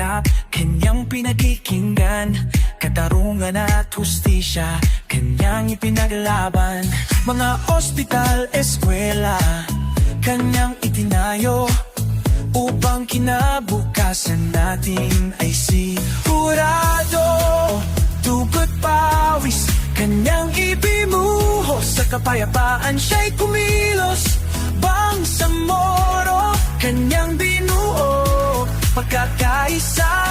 hirap, kanyang pinakikinggan. Katarungan at hustisya, kanyang ipinaglaban. Mga ospital, eskwela, kanyang itinayo, upang kinabukasan natin ay sigurado. Dugo't pawis, kanyang ibinuhos, sa kapayapaan siya'y kumilos. Bangsamoro, kanyang binuo, pagkakaisa